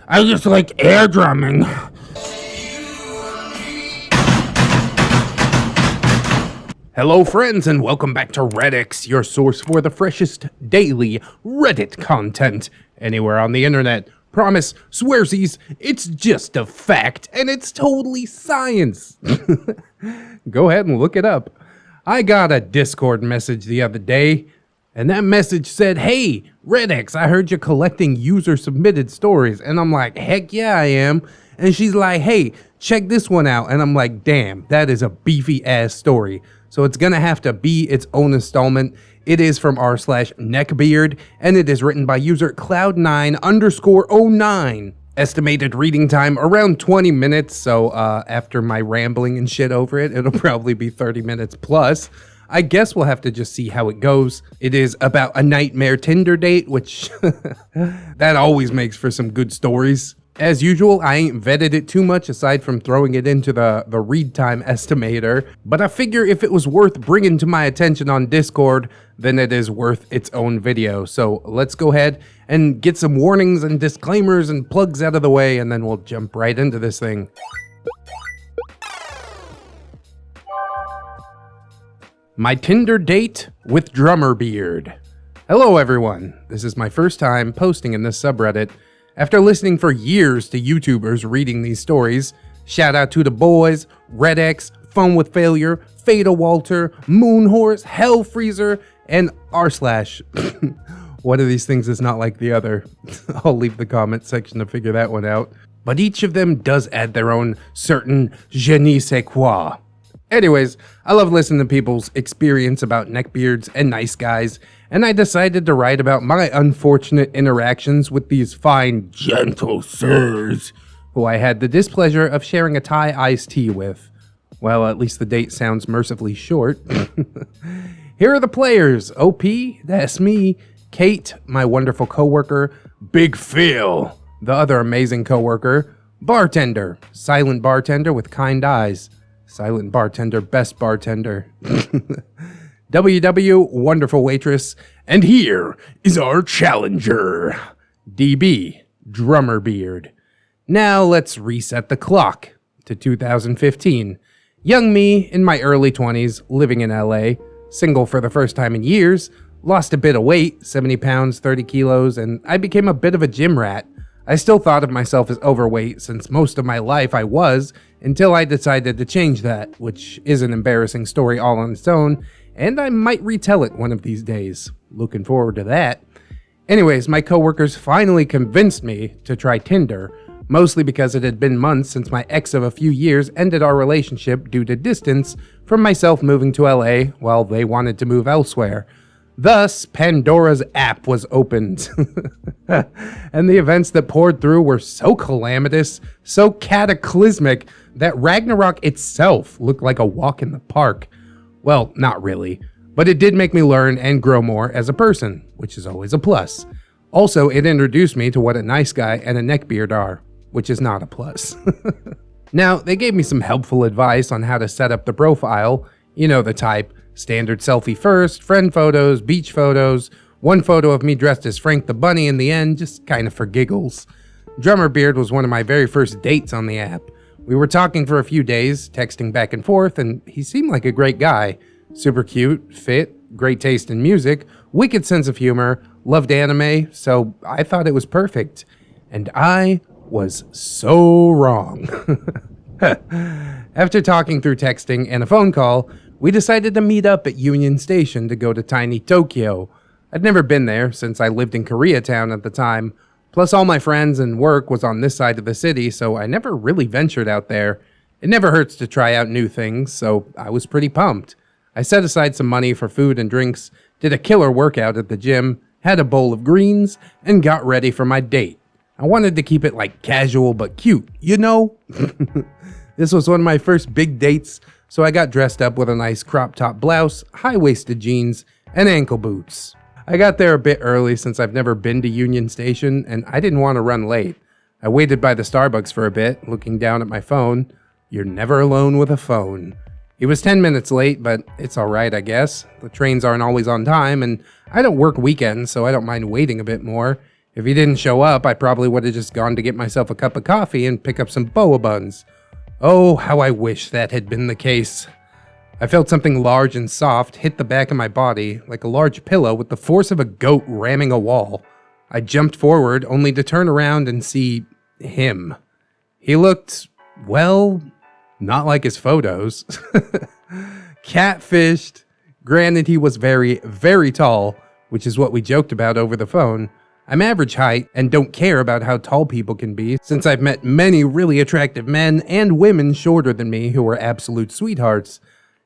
I just like air drumming. Hello friends and welcome back to ReddX, your source for the freshest daily Reddit content anywhere on the internet. Promise, swearsies, it's just a fact and it's totally science. Go ahead and look it up. I got a Discord message the other day and that message said, "Hey, ReddX, I heard you're collecting user-submitted stories." And I'm like, heck yeah, I am. And she's like, "Hey, check this one out." And I'm like, damn, that is a beefy-ass story. So it's gonna have to be its own installment. It is from r/Neckbeard, and it is written by user Cloud9_09. Estimated reading time around 20 minutes, so after my rambling and shit over it, it'll probably be 30 minutes plus. I guess we'll have to just see how it goes. It is about a nightmare Tinder date, which that always makes for some good stories. As usual, I ain't vetted it too much aside from throwing it into the read time estimator, but I figure if it was worth bringing to my attention on Discord, then it is worth its own video. So let's go ahead and get some warnings and disclaimers and plugs out of the way, and then we'll jump right into this thing. My Tinder date with Drummerbeard. Hello everyone, this is my first time posting in this subreddit. After listening for years to YouTubers reading these stories, shout out to the boys, ReddX, Phone with Failure, Fatal Walter, Moonhorse, Hellfreezer, and r/. One of these things is not like the other. I'll leave the comment section to figure that one out. But each of them does add their own certain je ne sais quoi. Anyways, I love listening to people's experience about neckbeards and nice guys, and I decided to write about my unfortunate interactions with these fine, gentle sirs, who I had the displeasure of sharing a Thai iced tea with. Well, at least the date sounds mercifully short. Here are the players. OP, that's me. Kate, my wonderful coworker. Big Phil, the other amazing coworker. Bartender, silent bartender with kind eyes. Silent bartender, best bartender. WW, wonderful waitress. And here is our challenger. DB, Drummerbeard. Now let's reset the clock to 2015. Young me, in my early 20s, living in LA, single for the first time in years, lost a bit of weight, 70 pounds, 30 kilos, and I became a bit of a gym rat. I still thought of myself as overweight since most of my life I was, until I decided to change that, which is an embarrassing story all on its own, and I might retell it one of these days. Looking forward to that. Anyways, my coworkers finally convinced me to try Tinder, mostly because it had been months since my ex of a few years ended our relationship due to distance from myself moving to LA while they wanted to move elsewhere. Thus, Pandora's app was opened, and the events that poured through were so calamitous, so cataclysmic, that Ragnarok itself looked like a walk in the park. Well, not really, but it did make me learn and grow more as a person, which is always a plus. Also, it introduced me to what a nice guy and a neckbeard are, which is not a plus. Now, they gave me some helpful advice on how to set up the profile, you know the type. Standard selfie first, friend photos, beach photos, one photo of me dressed as Frank the Bunny in the end, just kind of for giggles. Drummerbeard was one of my very first dates on the app. We were talking for a few days, texting back and forth, and he seemed like a great guy. Super cute, fit, great taste in music, wicked sense of humor, loved anime, so I thought it was perfect. And I was so wrong. After talking through texting and a phone call, we decided to meet up at Union Station to go to tiny Tokyo. I'd never been there since I lived in Koreatown at the time. Plus all my friends and work was on this side of the city, so I never really ventured out there. It never hurts to try out new things, so I was pretty pumped. I set aside some money for food and drinks, did a killer workout at the gym, had a bowl of greens, and got ready for my date. I wanted to keep it like casual but cute, you know? This was one of my first big dates, so I got dressed up with a nice crop top blouse, high-waisted jeans, and ankle boots. I got there a bit early since I've never been to Union Station, and I didn't want to run late. I waited by the Starbucks for a bit, looking down at my phone. You're never alone with a phone. He was 10 minutes late, but it's alright, I guess. The trains aren't always on time, and I don't work weekends, so I don't mind waiting a bit more. If he didn't show up, I probably would have just gone to get myself a cup of coffee and pick up some boa buns. Oh, how I wish that had been the case. I felt something large and soft hit the back of my body, like a large pillow with the force of a goat ramming a wall. I jumped forward, only to turn around and see him. He looked, well, not like his photos. Catfished. Granted, he was very, very tall, which is what we joked about over the phone. I'm average height and don't care about how tall people can be, since I've met many really attractive men and women shorter than me who were absolute sweethearts.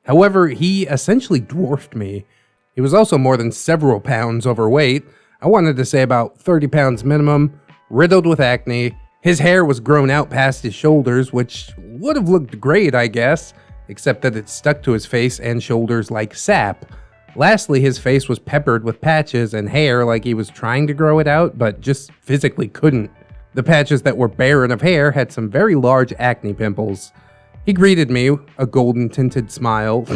However, he essentially dwarfed me. He was also more than several pounds overweight. I wanted to say about 30 pounds minimum, riddled with acne. His hair was grown out past his shoulders, which would have looked great, I guess, except that it stuck to his face and shoulders like sap. Lastly, his face was peppered with patches and hair like he was trying to grow it out, but just physically couldn't. The patches that were barren of hair had some very large acne pimples. He greeted me, a golden-tinted smile,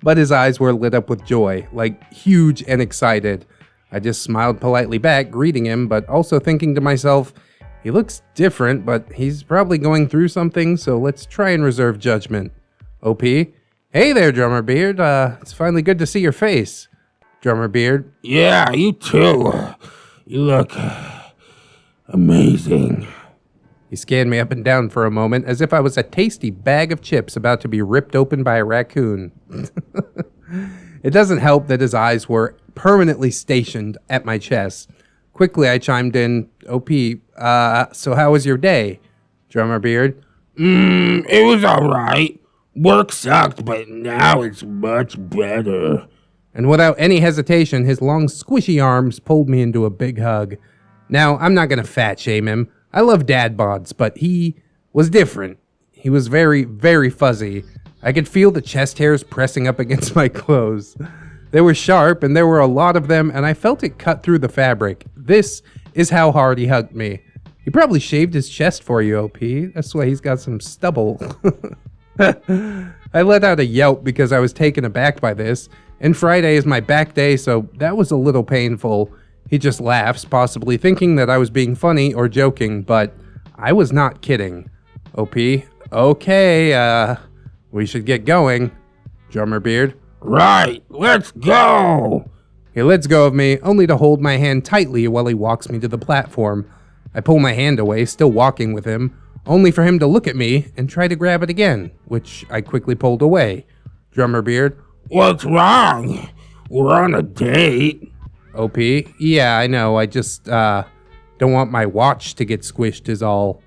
but his eyes were lit up with joy, like huge and excited. I just smiled politely back, greeting him, but also thinking to myself, he looks different, but he's probably going through something, so let's try and reserve judgment. OP? Hey there, Drummerbeard. It's finally good to see your face. Drummerbeard. Yeah, you too. You look amazing. He scanned me up and down for a moment as if I was a tasty bag of chips about to be ripped open by a raccoon. It doesn't help that his eyes were permanently stationed at my chest. Quickly, I chimed in, OP, so how was your day? Drummerbeard. It was alright. Work sucked, but now it's much better. And without any hesitation, his long, squishy arms pulled me into a big hug. Now, I'm not gonna fat shame him. I love dad bods, but he was different. He was very, very fuzzy. I could feel the chest hairs pressing up against my clothes. They were sharp, and there were a lot of them, and I felt it cut through the fabric. This is how hard he hugged me. He probably shaved his chest for you, OP. That's why he's got some stubble. I let out a yelp because I was taken aback by this, and Friday is my back day, so that was a little painful. He just laughs, possibly thinking that I was being funny or joking, but I was not kidding. OP, okay, we should get going. Drummerbeard. Right, let's go! He lets go of me, only to hold my hand tightly while he walks me to the platform. I pull my hand away, still walking with him, only for him to look at me and try to grab it again, which I quickly pulled away. Drummerbeard. What's wrong? We're on a date. OP. Yeah, I know. I just, don't want my watch to get squished is all.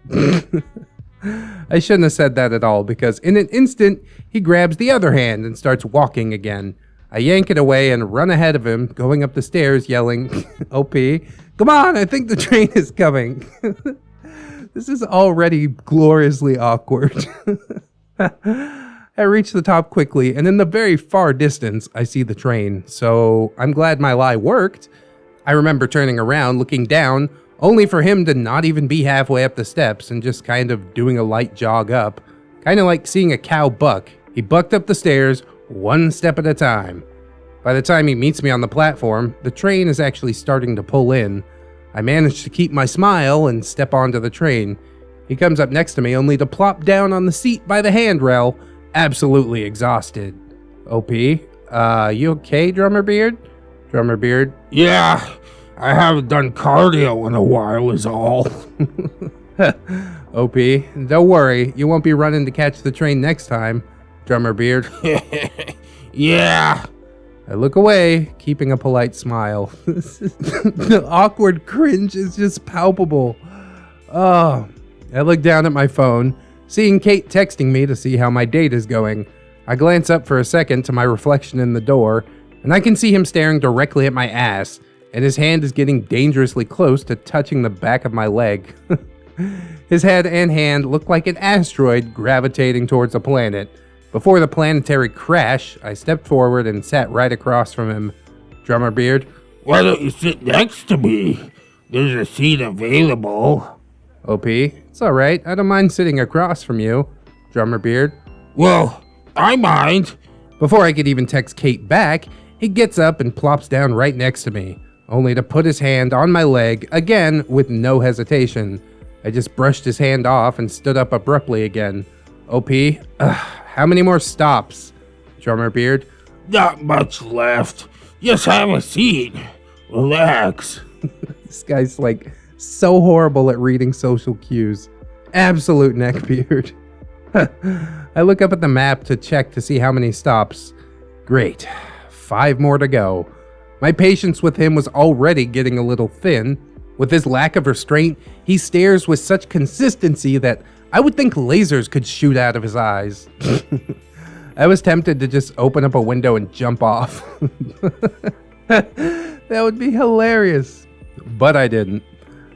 I shouldn't have said that at all, because in an instant, he grabs the other hand and starts walking again. I yank it away and run ahead of him, going up the stairs yelling, OP, come on, I think the train is coming. This is already gloriously awkward. I reach the top quickly, and in the very far distance, I see the train, so I'm glad my lie worked. I remember turning around, looking down, only for him to not even be halfway up the steps and just kind of doing a light jog up. Kind of like seeing a cow buck. He bucked up the stairs, one step at a time. By the time he meets me on the platform, the train is actually starting to pull in. I manage to keep my smile and step onto the train. He comes up next to me only to plop down on the seat by the handrail, absolutely exhausted. OP, you okay, Drummerbeard? Drummerbeard. Yeah, I haven't done cardio in a while is all. OP, don't worry, you won't be running to catch the train next time. Drummerbeard. Yeah. I look away, keeping a polite smile. The awkward cringe is just palpable. Oh, I look down at my phone, seeing Kate texting me to see how my date is going. I glance up for a second to my reflection in the door, and I can see him staring directly at my ass, and his hand is getting dangerously close to touching the back of my leg. His head and hand look like an asteroid gravitating towards a planet. Before the planetary crash, I stepped forward and sat right across from him. Drummerbeard. Why don't you sit next to me? There's a seat available. OP. It's alright, I don't mind sitting across from you. Drummerbeard. Well, I mind. Before I could even text Kate back, he gets up and plops down right next to me. only to put his hand on my leg again with no hesitation. I just brushed his hand off and stood up abruptly again. OP, how many more stops? Drummerbeard. Not much left. Just have a seat. Relax. This guy's like so horrible at reading social cues. Absolute neckbeard. I look up at the map to check to see how many stops. Great. 5 more to go. My patience with him was already getting a little thin. With his lack of restraint, he stares with such consistency that I would think lasers could shoot out of his eyes. I was tempted to just open up a window and jump off. That would be hilarious. But I didn't.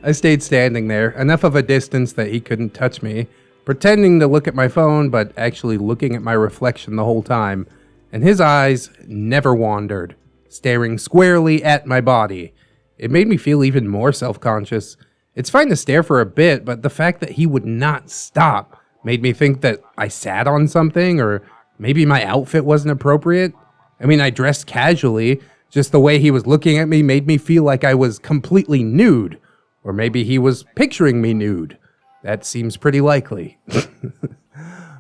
I stayed standing there, enough of a distance that he couldn't touch me, pretending to look at my phone, but actually looking at my reflection the whole time. And his eyes never wandered, staring squarely at my body. It made me feel even more self-conscious. It's fine to stare for a bit, but the fact that he would not stop made me think that I sat on something, or maybe my outfit wasn't appropriate. I mean, I dressed casually. Just the way he was looking at me made me feel like I was completely nude. Or maybe he was picturing me nude. That seems pretty likely.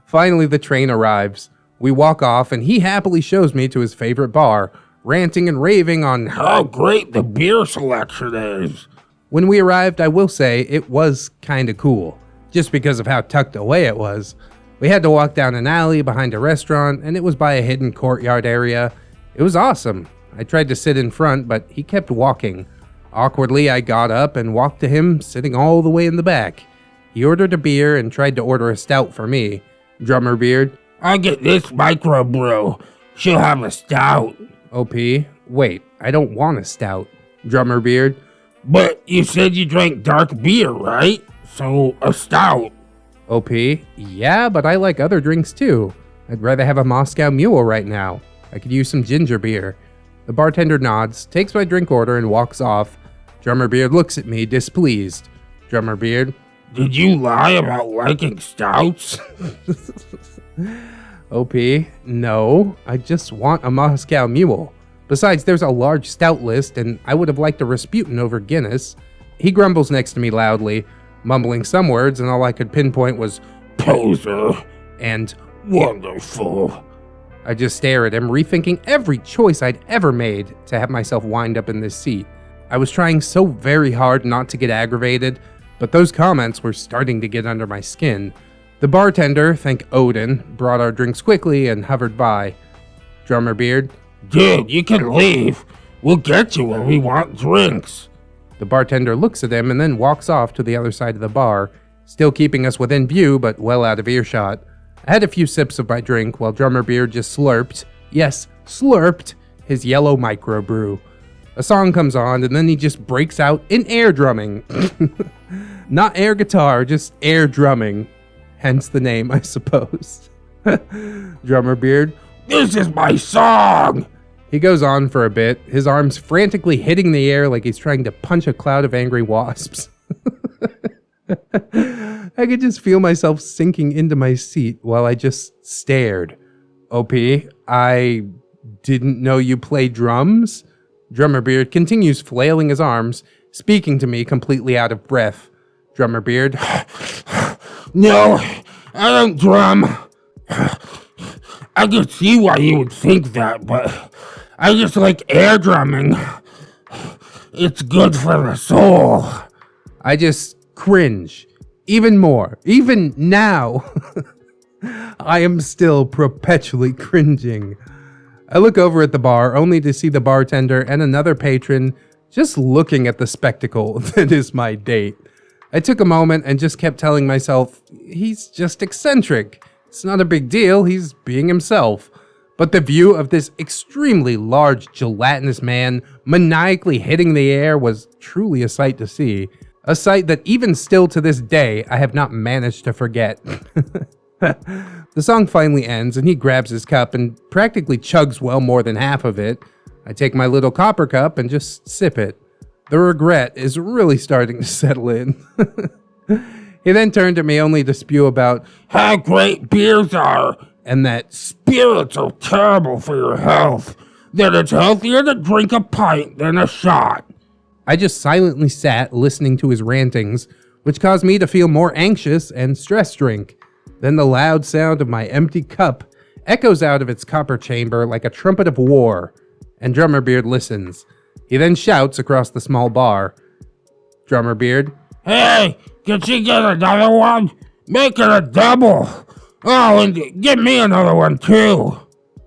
Finally, the train arrives. We walk off, and he happily shows me to his favorite bar, ranting and raving on how great the beer selection is. When we arrived, I will say, it was kinda cool, just because of how tucked away it was. We had to walk down an alley behind a restaurant, and it was by a hidden courtyard area. It was awesome. I tried to sit in front, but he kept walking. Awkwardly, I got up and walked to him, sitting all the way in the back. He ordered a beer and tried to order a stout for me. Drummerbeard. I'll get this microbrew. She'll have a stout. OP. Wait, I don't want a stout. Drummerbeard. But you said you drank dark beer, right? So, a stout. OP. Yeah, but I like other drinks too. I'd rather have a Moscow Mule right now. I could use some ginger beer. The bartender nods, takes my drink order, and walks off. Drummerbeard looks at me, displeased. Drummerbeard. Did you lie about liking stouts? OP. No, I just want a Moscow Mule. Besides, there's a large stout list, and I would have liked a Rasputin over Guinness. He grumbles next to me loudly, mumbling some words, and all I could pinpoint was poser and wonderful. I just stare at him, rethinking every choice I'd ever made to have myself wind up in this seat. I was trying so very hard not to get aggravated, but those comments were starting to get under my skin. The bartender, thank Odin, brought our drinks quickly and hovered by. Drummerbeard. Dude, you can leave. We'll get you when we want drinks. The bartender looks at him and then walks off to the other side of the bar, still keeping us within view but well out of earshot. I had a few sips of my drink while Drummerbeard just slurped, yes, slurped, his yellow microbrew. A song comes on and then he just breaks out in air drumming. Not air guitar, just air drumming. Hence the name, I suppose. Drummerbeard. This is my song! He goes on for a bit, his arms frantically hitting the air like he's trying to punch a cloud of angry wasps. I could just feel myself sinking into my seat while I just stared. OP, I didn't know you play drums? Drummerbeard continues flailing his arms, speaking to me completely out of breath. Drummerbeard. No, I don't drum. I can see why you would think that, but I just like air drumming. It's good for the soul. I just cringe. Even more. Even now. I am still perpetually cringing. I look over at the bar only to see the bartender and another patron just looking at the spectacle that is my date. I took a moment and just kept telling myself, he's just eccentric. It's not a big deal, he's being himself. But the view of this extremely large gelatinous man maniacally hitting the air was truly a sight to see. A sight that even still to this day, I have not managed to forget. The song finally ends and he grabs his cup and practically chugs well more than half of it. I take my little copper cup and just sip it. The regret is really starting to settle in. He then turned to me only to spew about how great beers are and that spirits are terrible for your health. That it's healthier to drink a pint than a shot. I just silently sat listening to his rantings, which caused me to feel more anxious and stress drink. Then the loud sound of my empty cup echoes out of its copper chamber like a trumpet of war, and Drummerbeard listens. He then shouts across the small bar. Drummerbeard, Hey, can she get another one? Make it a double. Oh, and give me another one too.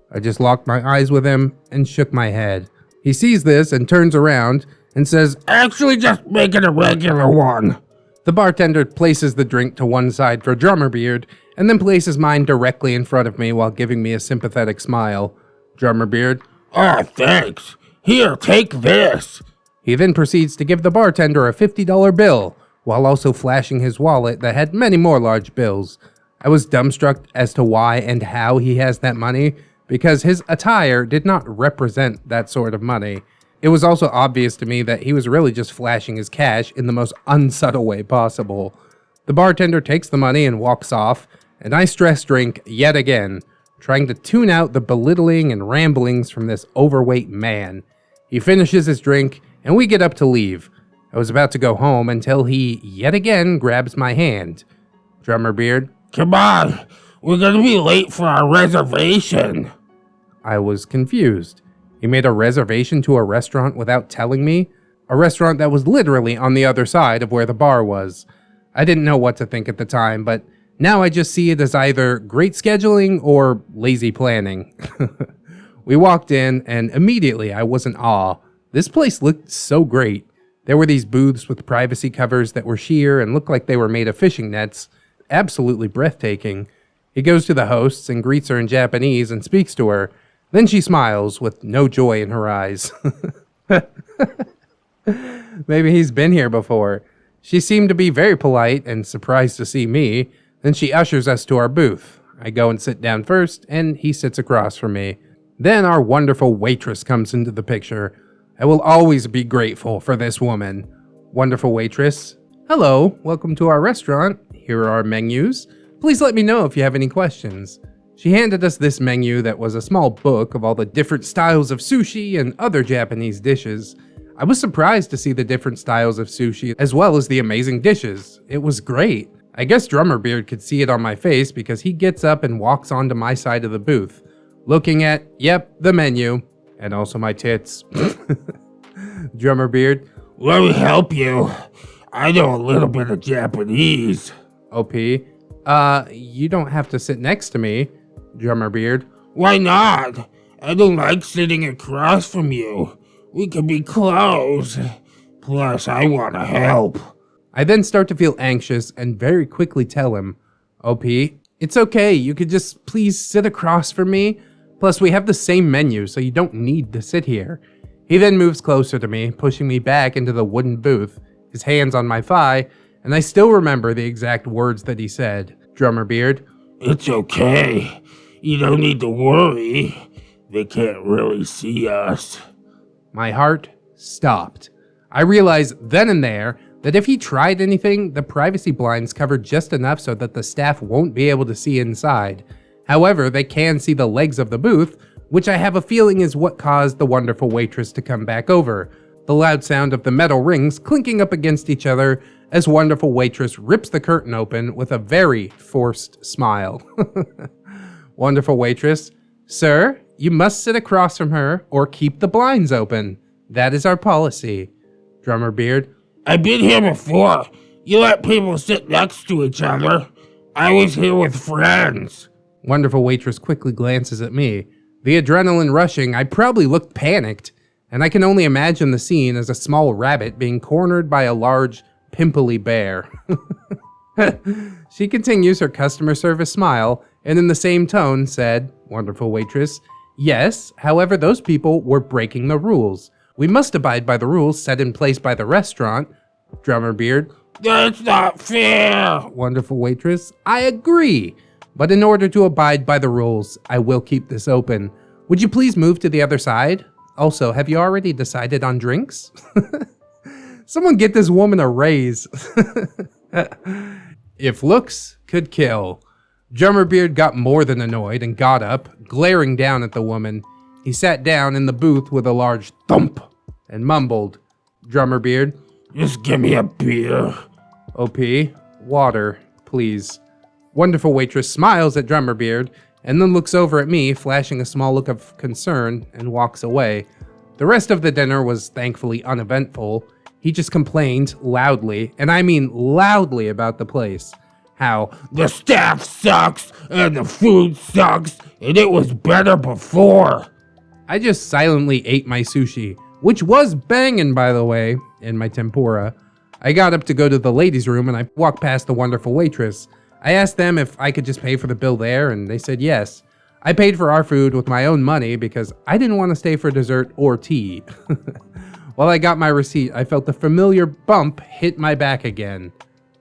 I just locked my eyes with him and shook my head. He sees this and turns around and says, Actually, just make it a regular one. The bartender places the drink to one side for Drummerbeard and then places mine directly in front of me while giving me a sympathetic smile. Drummerbeard, Oh, thanks. Here, take this. he then proceeds to give the bartender a $50 bill while also flashing his wallet that had many more large bills. I was dumbstruck as to why and how he has that money because his attire did not represent that sort of money. It was also obvious to me that he was really just flashing his cash in the most unsubtle way possible. The bartender takes the money and walks off, and I stress drink yet again, trying to tune out the belittling and ramblings from this overweight man. He finishes his drink, and we get up to leave. I was about to go home until he yet again grabs my hand. Drummerbeard, Come on, we're gonna be late for our reservation. I was confused. He made a reservation to a restaurant without telling me? A restaurant that was literally on the other side of where the bar was. I didn't know what to think at the time, but now I just see it as either great scheduling or lazy planning. We walked in, and immediately I was in awe. This place looked so great. There were these booths with privacy covers that were sheer and looked like they were made of fishing nets. Absolutely breathtaking. He goes to the hosts and greets her in Japanese and speaks to her. Then she smiles with no joy in her eyes. Maybe he's been here before. She seemed to be very polite and surprised to see me. Then she ushers us to our booth. I go and sit down first, and he sits across from me. Then our wonderful waitress comes into the picture. I will always be grateful for this woman. Wonderful waitress. Hello, welcome to our restaurant. Here are our menus. Please let me know if you have any questions. She handed us this menu that was a small book of all the different styles of sushi and other Japanese dishes. I was surprised to see the different styles of sushi as well as the amazing dishes. It was great. I guess Drummerbeard could see it on my face because he gets up and walks onto my side of the booth, looking at, yep, the menu, and also my tits. Drummerbeard, Let me help you. I know a little bit of Japanese. OP, you don't have to sit next to me. Drummerbeard, Why not? I don't like sitting across from you. We could be close. Plus, I want to help. I then start to feel anxious and very quickly tell him, OP, it's okay, you could just please sit across from me. Plus, we have the same menu, so you don't need to sit here. He then moves closer to me, pushing me back into the wooden booth, his hands on my thigh, and I still remember the exact words that he said. Drummerbeard, It's okay. You don't need to worry. They can't really see us. my heart stopped. I realized then and there that if he tried anything, the privacy blinds covered just enough so that the staff won't be able to see inside. However, they can see the legs of the booth, which I have a feeling is what caused the wonderful waitress to come back over. The loud sound of the metal rings clinking up against each other as wonderful waitress rips the curtain open with a very forced smile. Wonderful waitress, sir, you must sit across from her or keep the blinds open. That is our policy. Drummerbeard, I've been here before. You let people sit next to each other. I was here with friends. wonderful waitress quickly glances at me. The adrenaline rushing, I probably looked panicked, and I can only imagine the scene as a small rabbit being cornered by a large, pimply bear. She continues her customer service smile, and in the same tone said, wonderful waitress, yes, however, those people were breaking the rules. We must abide by the rules set in place by the restaurant. Drummerbeard, That's not fair. wonderful waitress, I agree. But in order to abide by the rules, I will keep this open. Would you please move to the other side? Also, have you already decided on drinks? Someone get this woman a raise. If looks could kill. Drummerbeard got more than annoyed and got up, glaring down at the woman. He sat down in the booth with a large thump and mumbled, Drummerbeard. Just give me a beer. OP. Water, please. Wonderful waitress smiles at Drummerbeard and then looks over at me, flashing a small look of concern, and walks away. The rest of the dinner was thankfully uneventful. He just complained loudly, and I mean loudly, about the place. How the staff sucks and the food sucks and it was better before. I just silently ate my sushi, which was banging, by the way, and my tempura. I got up to go to the ladies' room and I walked past the wonderful waitress. I asked them if I could just pay for the bill there, and they said yes. I paid for our food with my own money because I didn't want to stay for dessert or tea. While I got my receipt, I felt the familiar bump hit my back again.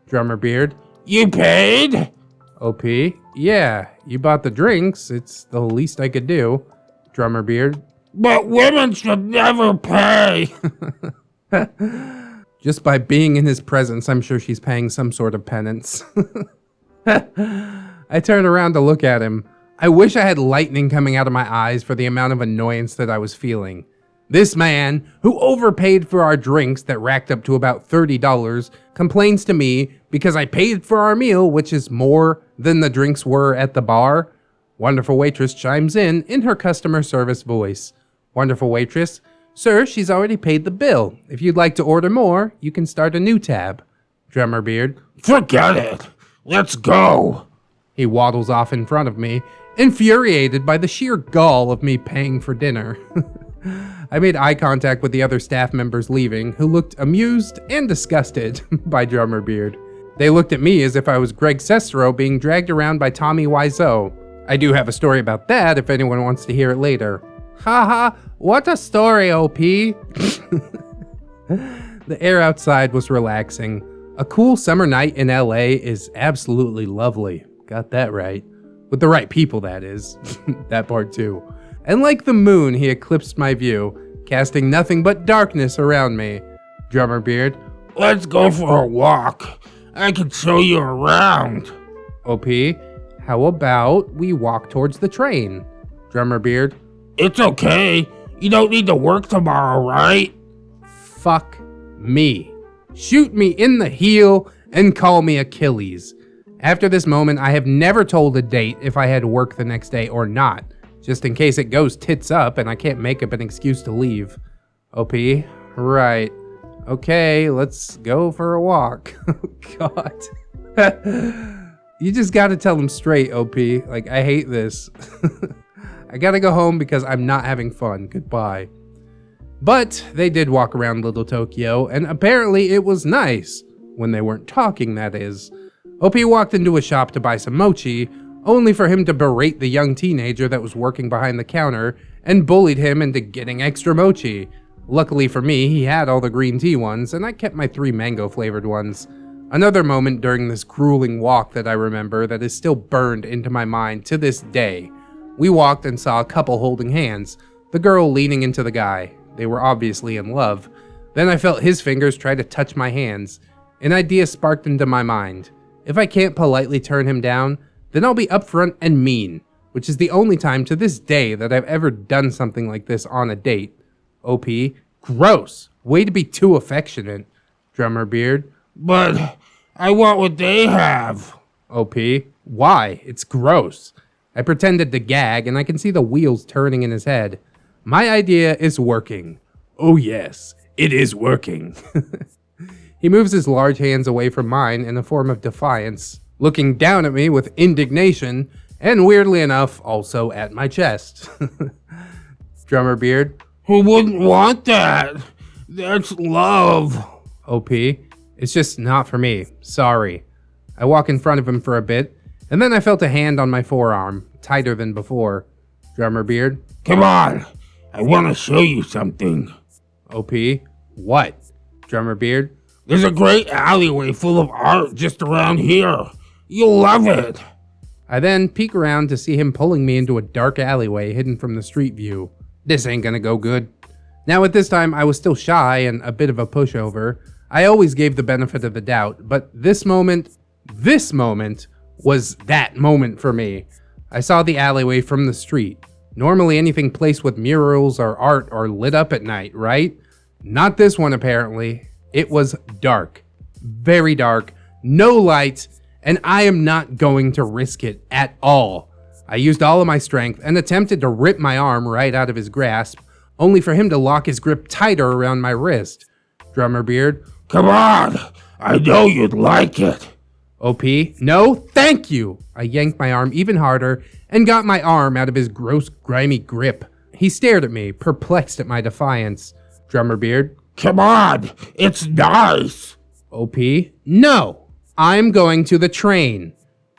Drummerbeard. You paid? OP. Yeah, you bought the drinks. It's the least I could do. Drummerbeard. But women should never pay. Just by being in his presence, I'm sure she's paying some sort of penance. I turned around to look at him. I wish I had lightning coming out of my eyes for the amount of annoyance that I was feeling. This man, who overpaid for our drinks that racked up to about $30, complains to me because I paid for our meal, which is more than the drinks were at the bar. Wonderful waitress chimes in her customer service voice. Wonderful waitress. Sir, she's already paid the bill. If you'd like to order more, you can start a new tab. Drummerbeard. Forget it. Let's go. He waddles off in front of me, infuriated by the sheer gall of me paying for dinner. I made eye contact with the other staff members leaving, who looked amused and disgusted by Drummerbeard. They looked at me as if I was Greg Sestero being dragged around by Tommy Wiseau. I do have a story about that if anyone wants to hear it later. Haha, what a story, OP. The air outside was relaxing. A cool summer night in LA is absolutely lovely. Got that right. With the right people, that is. That part too. And like the moon, he eclipsed my view, casting nothing but darkness around me. Drummerbeard. Let's go for a walk. I can show you around. OP. How about we walk towards the train? Drummerbeard. It's okay. You don't need to work tomorrow, right? Fuck me. Shoot me in the heel and call me Achilles. After this moment, I have never told a date if I had work the next day or not, just in case it goes tits up and I can't make up an excuse to leave. OP, right. Okay, let's go for a walk. Oh, God. You just gotta tell them straight, OP. Like, I hate this. I gotta go home because I'm not having fun. Goodbye. But they did walk around Little Tokyo, and apparently it was nice. When they weren't talking, that is. OP walked into a shop to buy some mochi, only for him to berate the young teenager that was working behind the counter and bullied him into getting extra mochi. Luckily for me, he had all the green tea ones, and I kept my 3 mango-flavored ones. Another moment during this grueling walk that I remember that is still burned into my mind to this day. We walked and saw a couple holding hands, the girl leaning into the guy. They were obviously in love. Then I felt his fingers try to touch my hands. An idea sparked into my mind. If I can't politely turn him down, then I'll be upfront and mean, which is the only time to this day that I've ever done something like this on a date. OP, gross. Way to be too affectionate. Drummerbeard. But I want what they have. OP, why? It's gross. I pretended to gag, and I can see the wheels turning in his head. My idea is working. Oh yes, it is working. He moves his large hands away from mine in a form of defiance, looking down at me with indignation, and weirdly enough, also at my chest. Drummerbeard. Who wouldn't want that? That's love. OP, it's just not for me. Sorry. I walk in front of him for a bit, and then I felt a hand on my forearm, tighter than before. Drummerbeard. Come on, I want to show you something. OP, what? Drummerbeard. There's a great alleyway full of art just around here. You'll love it. I then peek around to see him pulling me into a dark alleyway hidden from the street view. This ain't gonna go good. Now at this time, I was still shy and a bit of a pushover. I always gave the benefit of the doubt, but this moment was that moment for me. I saw the alleyway from the street. Normally anything placed with murals or art are lit up at night, right? Not this one, apparently. It was dark. Very dark. No light. And I am not going to risk it at all. I used all of my strength and attempted to rip my arm right out of his grasp, only for him to lock his grip tighter around my wrist. Drummerbeard. Come on! I know you'd like it. OP. No, thank you. I yanked my arm even harder and got my arm out of his gross, grimy grip. He stared at me, perplexed at my defiance. Drummerbeard. Come on! It's nice! OP. No! I'm going to the train.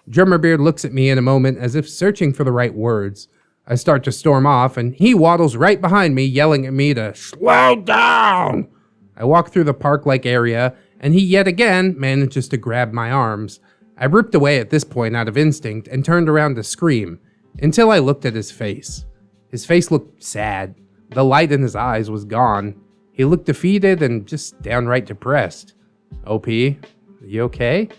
Drummerbeard looks at me in a moment as if searching for the right words. I start to storm off and he waddles right behind me, yelling at me to slow down! I walk through the park-like area and he yet again manages to grab my arms. I ripped away at this point out of instinct and turned around to scream, until I looked at his face. His face looked sad. The light in his eyes was gone. He looked defeated and just downright depressed. OP, you okay?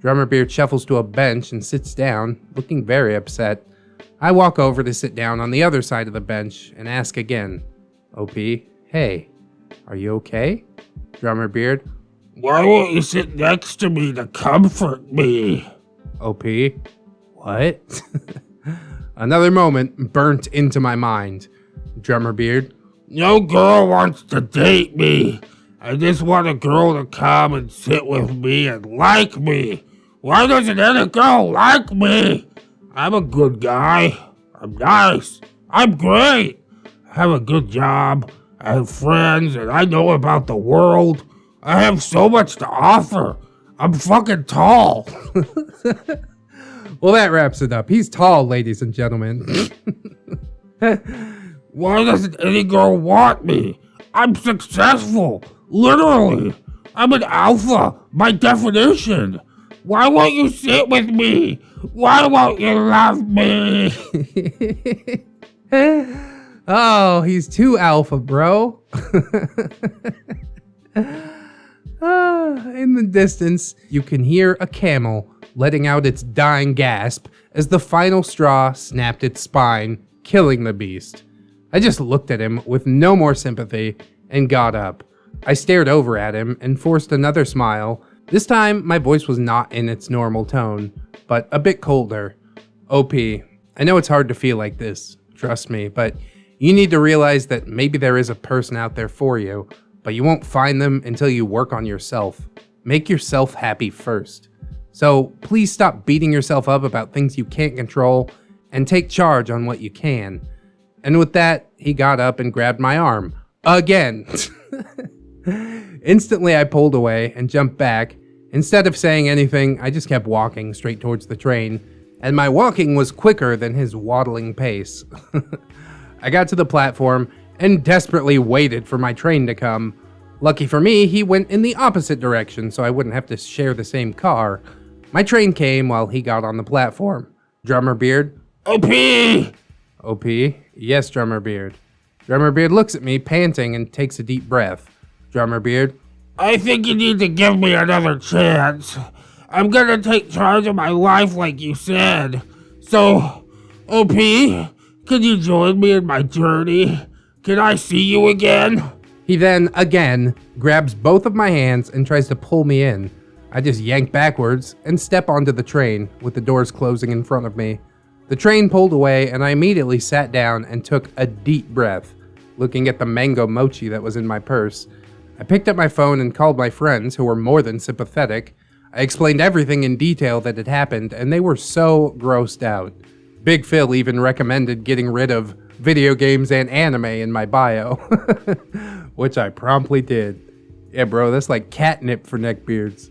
Drummerbeard shuffles to a bench and sits down, looking very upset. I walk over to sit down on the other side of the bench and ask again. OP, hey, are you okay? Drummerbeard. Why won't you sit next to me to comfort me? OP, what? Another moment burnt into my mind. Drummerbeard. No girl wants to date me. I just want a girl to come and sit with me and like me. Why doesn't any girl like me? I'm a good guy. I'm nice. I'm great. I have a good job. I have friends and I know about the world. I have so much to offer. I'm fucking tall. Well, that wraps it up. He's tall, ladies and gentlemen. Why doesn't any girl want me? I'm successful. Literally. I'm an alpha, by definition. Why won't you sit with me? Why won't you love me? Oh, he's too alpha, bro. In the distance, you can hear a camel letting out its dying gasp as the final straw snapped its spine, killing the beast. I just looked at him with no more sympathy and got up. I stared over at him and forced another smile. This time, my voice was not in its normal tone, but a bit colder. OP, I know it's hard to feel like this, trust me, but you need to realize that maybe there is a person out there for you, but you won't find them until you work on yourself. Make yourself happy first. So please stop beating yourself up about things you can't control and take charge on what you can. And with that, he got up and grabbed my arm. Again. Instantly, I pulled away and jumped back. Instead of saying anything, I just kept walking straight towards the train, and my walking was quicker than his waddling pace. I got to the platform and desperately waited for my train to come. Lucky for me, he went in the opposite direction so I wouldn't have to share the same car. My train came while he got on the platform. Drummerbeard. OP! OP? Yes, Drummerbeard. Drummerbeard looks at me, panting, and takes a deep breath. Drummerbeard. I think you need to give me another chance. I'm gonna take charge of my life like you said. So, OP, can you join me in my journey? Can I see you again? He then, again, grabs both of my hands and tries to pull me in. I just yank backwards and step onto the train, with the doors closing in front of me. The train pulled away and I immediately sat down and took a deep breath, looking at the mango mochi that was in my purse. I picked up my phone and called my friends, who were more than sympathetic. I explained everything in detail that had happened, and they were so grossed out. Big Phil even recommended getting rid of video games and anime in my bio, which I promptly did. Yeah, bro, that's like catnip for neckbeards.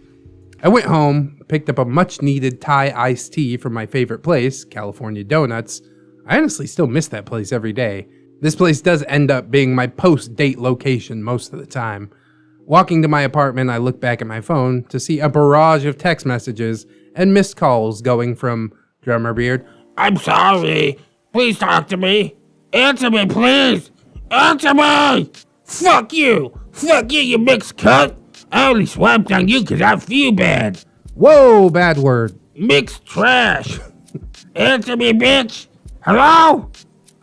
I went home, picked up a much-needed Thai iced tea from my favorite place, California Donuts. I honestly still miss that place every day. This place does end up being my post-date location most of the time. Walking to my apartment, I look back at my phone to see a barrage of text messages and missed calls going from Drummerbeard. I'm sorry. Please talk to me. Answer me, please. Answer me. Fuck you. Fuck you, you mixed cunt. I only swiped on you because I feel bad. Whoa, bad word. Mixed trash. Answer me, bitch. Hello?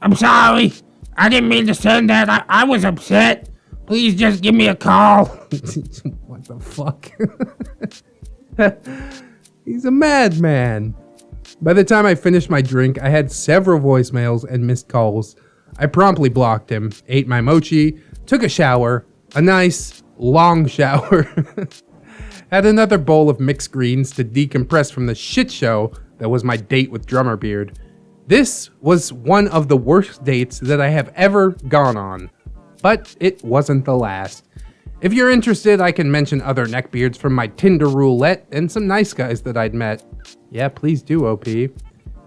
I'm sorry. I didn't mean to send that. I was upset. Please just give me a call. What the fuck? He's a madman. By the time I finished my drink, I had several voicemails and missed calls. I promptly blocked him, ate my mochi, took a shower, a nice, long shower, had another bowl of mixed greens to decompress from the shit show that was my date with Drummerbeard. This was one of the worst dates that I have ever gone on, but it wasn't the last. If you're interested, I can mention other neckbeards from my Tinder roulette and some nice guys that I'd met. Yeah, please do, OP.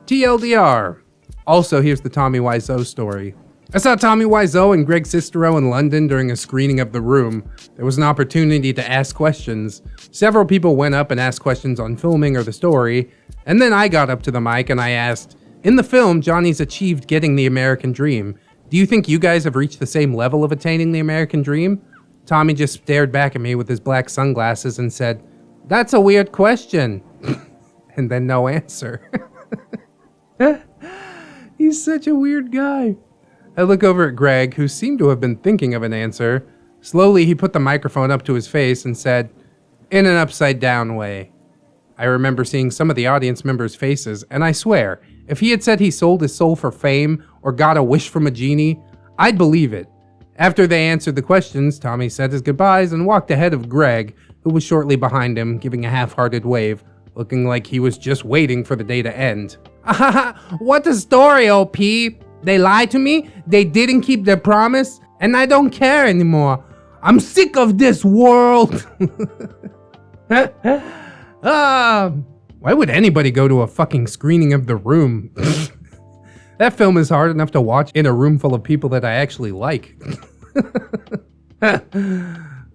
TLDR. Also, here's the Tommy Wiseau story. I saw Tommy Wiseau and Greg Sestero in London during a screening of The Room. There was an opportunity to ask questions. Several people went up and asked questions on filming or the story, and then I got up to the mic and I asked, in the film, Johnny's achieved getting the American dream. Do you think you guys have reached the same level of attaining the American dream? Tommy just stared back at me with his black sunglasses and said, "That's a weird question." And then no answer. He's such a weird guy. I look over at Greg, who seemed to have been thinking of an answer. Slowly, he put the microphone up to his face and said, "In an upside down way." I remember seeing some of the audience members' faces, and I swear, if he had said he sold his soul for fame or got a wish from a genie, I'd believe it. After they answered the questions, Tommy said his goodbyes and walked ahead of Greg, who was shortly behind him, giving a half-hearted wave, looking like he was just waiting for the day to end. What a story, OP! They lied to me, they didn't keep their promise, and I don't care anymore. I'm sick of this world! Why would anybody go to a fucking screening of The Room? That film is hard enough to watch in a room full of people that I actually like.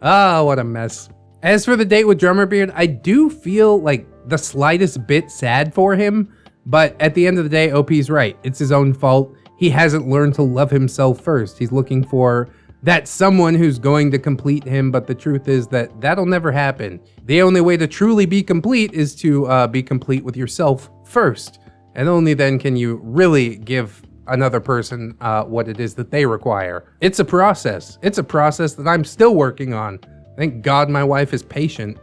Ah, what a mess. As for the date with Drummerbeard, I do feel like the slightest bit sad for him, but at the end of the day, OP's right. It's his own fault. He hasn't learned to love himself first. He's looking for that someone who's going to complete him, but the truth is that that'll never happen. The only way to truly be complete is to be complete with yourself first. And only then can you really give another person what it is that they require. It's a process. It's a process that I'm still working on. Thank God my wife is patient.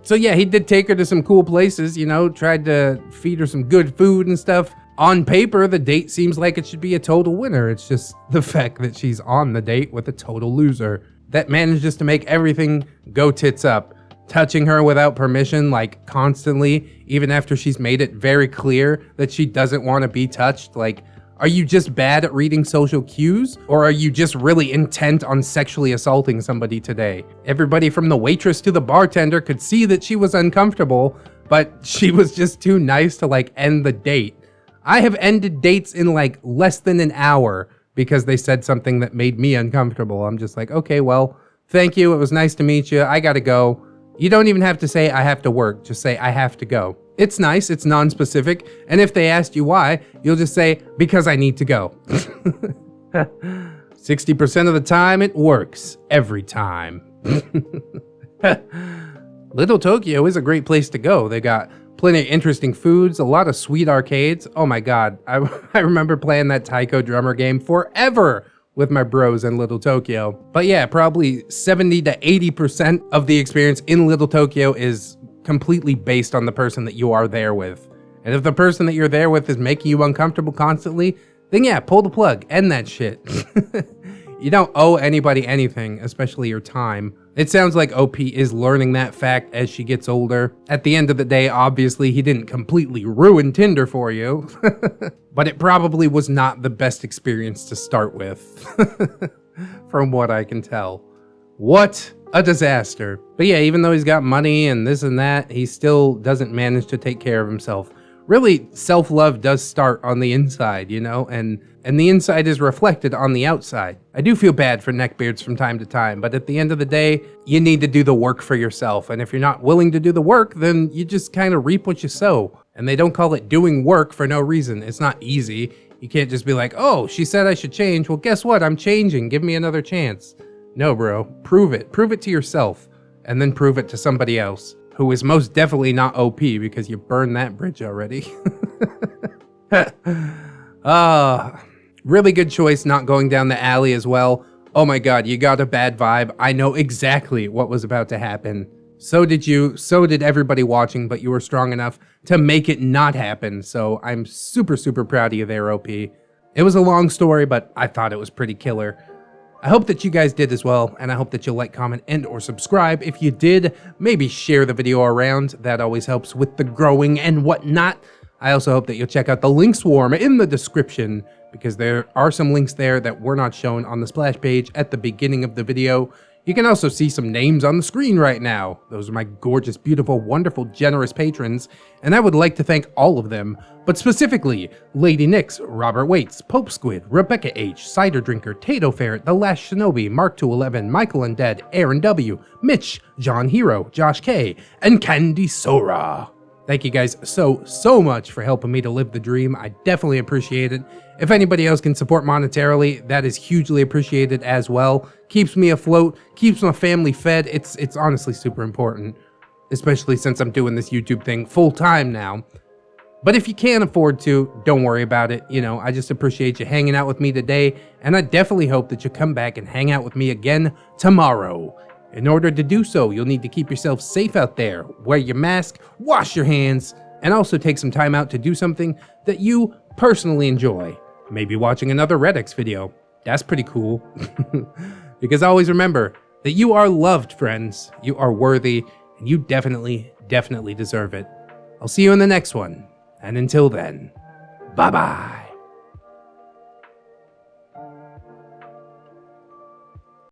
So yeah, he did take her to some cool places, you know, tried to feed her some good food and stuff. On paper, the date seems like it should be a total winner. It's just the fact that she's on the date with a total loser that manages to make everything go tits up. Touching her without permission, like constantly, even after she's made it very clear that she doesn't want to be touched. Like, are you just bad at reading social cues? Or are you just really intent on sexually assaulting somebody today? Everybody from the waitress to the bartender could see that she was uncomfortable, but she was just too nice to like end the date. I have ended dates in like less than an hour because they said something that made me uncomfortable. I'm just like, okay, well, thank you. It was nice to meet you. I gotta go. You don't even have to say, I have to work. Just say, I have to go. It's nice. It's non-specific. And if they asked you why, you'll just say, because I need to go. 60% of the time, it works. Every time. Little Tokyo is a great place to go. They got plenty of interesting foods, a lot of sweet arcades. Oh my God. I remember playing that Taiko drummer game forever with my bros in Little Tokyo. But yeah, probably 70 to 80% of the experience in Little Tokyo is completely based on the person that you are there with. And if the person that you're there with is making you uncomfortable constantly, then yeah, pull the plug, end that shit. You don't owe anybody anything, especially your time. It sounds like OP is learning that fact as she gets older. At the end of the day, obviously, he didn't completely ruin Tinder for you, but it probably was not the best experience to start with, from what I can tell. What a disaster. But yeah, even though he's got money and this and that, he still doesn't manage to take care of himself. Really, self-love does start on the inside, you know, and the inside is reflected on the outside. I do feel bad for neckbeards from time to time, but at the end of the day, you need to do the work for yourself. And if you're not willing to do the work, then you just kind of reap what you sow. And they don't call it doing work for no reason. It's not easy. You can't just be like, oh, she said I should change. Well, guess what? I'm changing. Give me another chance. No, bro. Prove it. Prove it to yourself. And then prove it to somebody else, who is most definitely not OP because you burned that bridge already. Really good choice not going down the alley as well. Oh my god, you got a bad vibe. I know exactly what was about to happen. So did you, so did everybody watching, but you were strong enough to make it not happen. So I'm super, super proud of you there, OP. It was a long story, but I thought it was pretty killer. I hope that you guys did as well, and I hope that you'll like, comment, and or subscribe. If you did, maybe share the video around. That always helps with the growing and whatnot. I also hope that you'll check out the link swarm in the description, because there are some links there that were not shown on the splash page at the beginning of the video. You can also see some names on the screen right now. Those are my gorgeous, beautiful, wonderful, generous patrons, and I would like to thank all of them, but specifically Lady Nix, Robert Waits, Pope Squid, Rebecca H, Cider Drinker, Tato Ferret, The Last Shinobi, Mark 211, Michael Undead, Aaron W, Mitch, John Hero, Josh K, and Candy Sora. Thank you guys so much for helping me to live the dream. I definitely appreciate it. If anybody else can support monetarily, that is hugely appreciated as well. Keeps me afloat, keeps my family fed. It's honestly super important, especially since I'm doing this YouTube thing full time now. But if you can't afford to, don't worry about it. You know, I just appreciate you hanging out with me today, and I definitely hope that you come back and hang out with me again tomorrow. In order to do so, you'll need to keep yourself safe out there, wear your mask, wash your hands, and also take some time out to do something that you personally enjoy. Maybe watching another ReddX video. That's pretty cool. Because always remember that you are loved, friends. You are worthy, and you definitely deserve it. I'll see you in the next one. And until then, bye-bye.